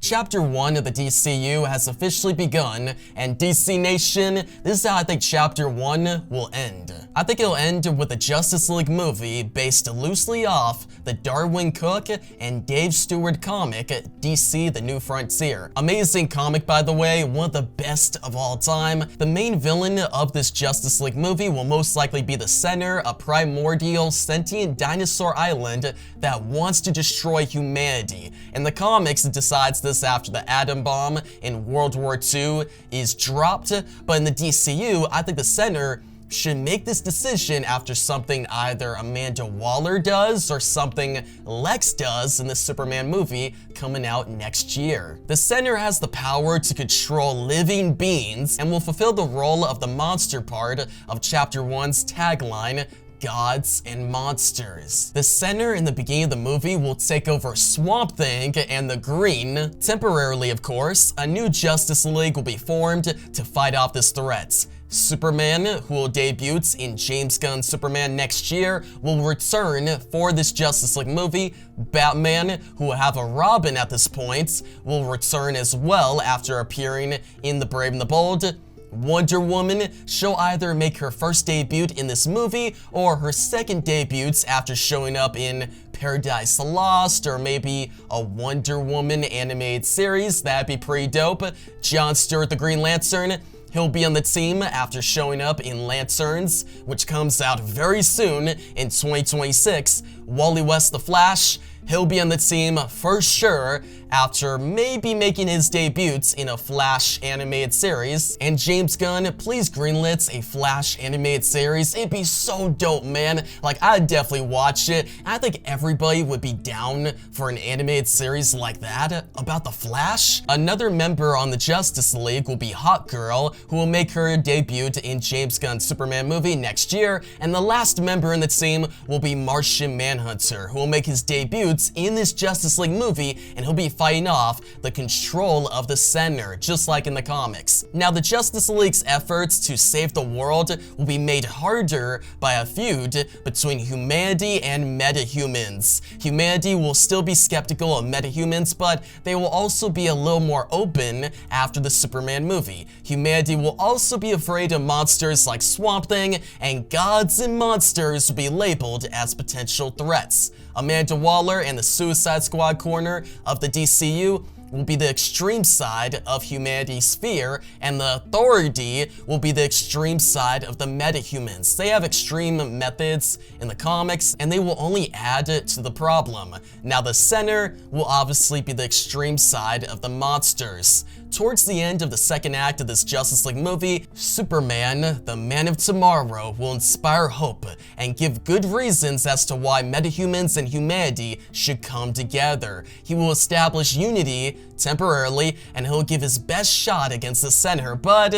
Chapter 1 of the DCU has officially begun, and DC Nation, this is how I think Chapter 1 will end. I think it'll end with a Justice League movie based loosely off the Darwin Cook and Dave Stewart comic, DC The New Frontier. Amazing comic, by the way, one of the best of all time. The main villain of this Justice League movie will most likely be the Center, a primordial sentient dinosaur island that wants to destroy humanity. In the comics, it decides this after the atom bomb in World War II is dropped, but in the DCU, I think the Center should make this decision after something either Amanda Waller does or something Lex does in the Superman movie coming out next year. The Center has the power to control living beings and will fulfill the role of the monster part of Chapter 1's tagline, Gods and Monsters. The Center in the beginning of the movie will take over Swamp Thing and the Green. Temporarily, of course, a new Justice League will be formed to fight off this threat. Superman, who will debut in James Gunn's Superman next year, will return for this Justice League movie. Batman, who will have a Robin at this point, will return as well after appearing in The Brave and the Bold. Wonder Woman, she'll either make her first debut in this movie or her second debut after showing up in Paradise Lost or maybe a Wonder Woman animated series. That'd be pretty dope. John Stewart, the Green Lantern, he'll be on the team after showing up in Lanterns, which comes out very soon in 2026. Wally West, the Flash, he'll be on the team for sure after maybe making his debut in a Flash animated series. And James Gunn, please greenlit a Flash animated series. It'd be so dope, man. Like, I'd definitely watch it. I think everybody would be down for an animated series like that about the Flash. Another member on the Justice League will be Hawkgirl, who will make her debut in James Gunn's Superman movie next year. And the last member in the team will be Martian Manhunter, who will make his debut in this Justice League movie, and he'll be fighting off the control of the Center, just like in the comics. Now, the Justice League's efforts to save the world will be made harder by a feud between humanity and metahumans. Humanity will still be skeptical of metahumans, but they will also be a little more open after the Superman movie. Humanity will also be afraid of monsters like Swamp Thing, and gods and monsters will be labeled as potential threats. Amanda Waller and the Suicide Squad corner of the DCU will be the extreme side of humanity's fear, and the Authority will be the extreme side of the metahumans. They have extreme methods in the comics, and they will only add to the problem. Now, the Center will obviously be the extreme side of the monsters. Towards the end of the second act of this Justice League movie, Superman, the Man of Tomorrow, will inspire hope and give good reasons as to why metahumans and humanity should come together. He will establish unity temporarily, and he'll give his best shot against the Center, but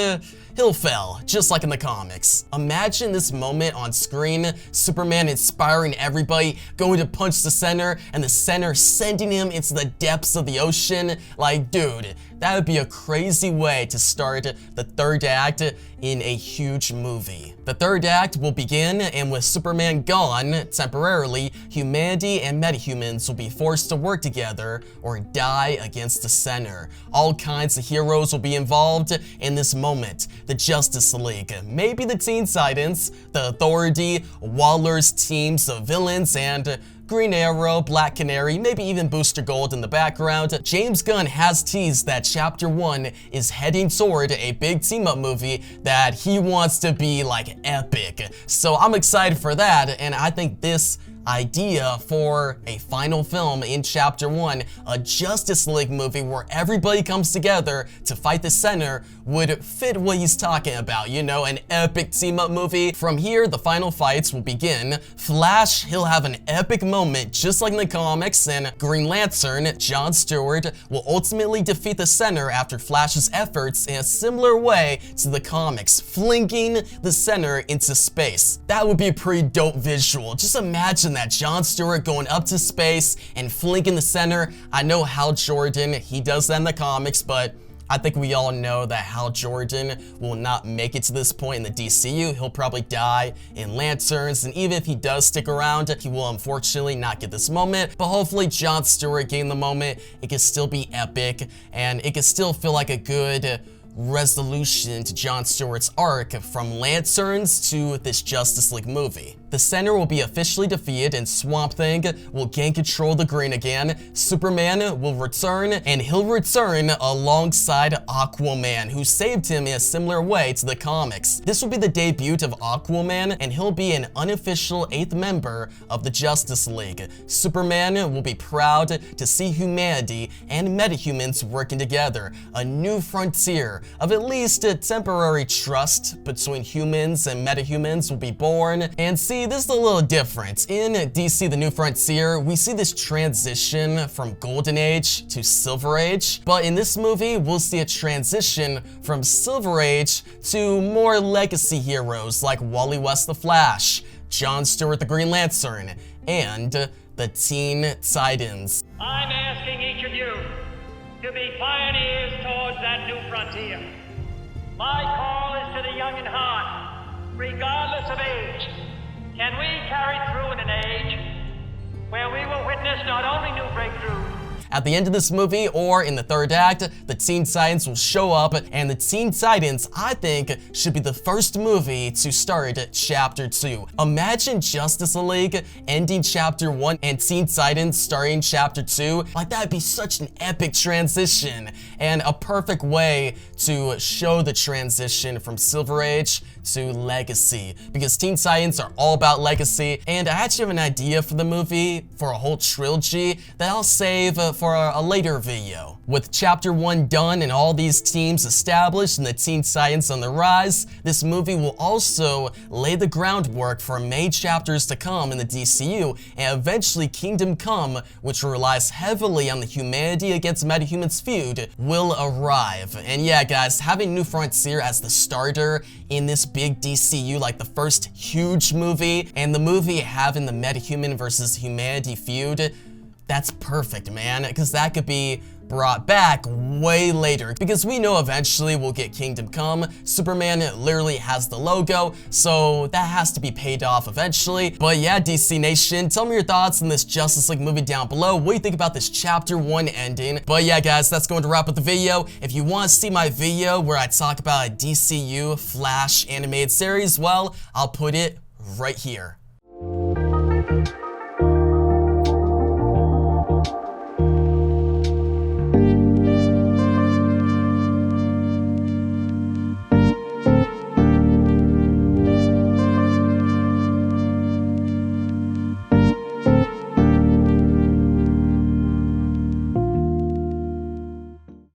he'll fail, just like in the comics. Imagine this moment on screen, Superman inspiring everybody, going to punch the Center, and the Center sending him into the depths of the ocean. Like, dude, that would be a crazy way to start the third act in a huge movie. The third act will begin, and with Superman gone temporarily, humanity and metahumans will be forced to work together or die against the Center. All kinds of heroes will be involved in this moment. The Justice League, maybe the Teen Titans, the Authority, Waller's teams of villains, and Green Arrow, Black Canary, maybe even Booster Gold in the background. James Gunn has teased that Chapter 1 is heading toward a big team-up movie that he wants to be like epic. So I'm excited for that, and I think this idea for a final film in Chapter 1, a Justice League movie where everybody comes together to fight the Center, would fit what he's talking about, you know, an epic team-up movie. From here, the final fights will begin. Flash, he'll have an epic moment just like in the comics, and Green Lantern, John Stewart, will ultimately defeat the Center after Flash's efforts in a similar way to the comics, flinging the Center into space. That would be a pretty dope visual. Just imagine that, John Stewart going up to space and flinging the Center. I know Hal Jordan, he does that in the comics, but I think we all know that Hal Jordan will not make it to this point in the DCU. He'll probably die in Lanterns, and even if he does stick around, he will unfortunately not get this moment. But hopefully Jon Stewart getting the moment, it can still be epic, and it can still feel like a good resolution to Jon Stewart's arc from Lanterns to this Justice League movie. The Center will be officially defeated and Swamp Thing will gain control of the Green again. Superman will return, and he'll return alongside Aquaman, who saved him in a similar way to the comics. This will be the debut of Aquaman, and he'll be an unofficial 8th member of the Justice League. Superman will be proud to see humanity and metahumans working together. A new frontier of at least a temporary trust between humans and metahumans will be born. And see, this is a little different. In DC The New Frontier, we see this transition from Golden Age to Silver Age, but in this movie, we'll see a transition from Silver Age to more legacy heroes like Wally West the Flash, Jon Stewart the Green Lantern, and the Teen Titans. I'm asking each of you to be pioneers towards that new frontier. My call is to the young in heart, regardless of age. Can we carry through in an age where we will witness not only new breakthroughs, At the end of this movie, or in the third act, the Teen Titans will show up, and the Teen Titans, I think, should be the first movie to start Chapter 2. Imagine Justice League ending Chapter 1 and Teen Titans starting Chapter 2. Like, that'd be such an epic transition, and a perfect way to show the transition from Silver Age to Legacy, because Teen Titans are all about legacy, and I actually have an idea for the movie, for a whole trilogy, that I'll save for a later video. With Chapter 1 done and all these teams established and the Teen Titans on the rise, this movie will also lay the groundwork for main chapters to come in the DCU, and eventually Kingdom Come, which relies heavily on the humanity against metahumans feud, will arrive. And yeah, guys, having New Frontier as the starter in this big DCU, like the first huge movie, and the movie having the metahuman versus humanity feud, that's perfect, man, because that could be brought back way later, because we know eventually we'll get Kingdom Come. Superman literally has the logo, so that has to be paid off eventually. But yeah, DC Nation, tell me your thoughts on this Justice League movie down below. What do you think about this Chapter 1 ending? But yeah, guys, that's going to wrap up the video. If you want to see my video where I talk about a DCU Flash animated series, well, I'll put it right here.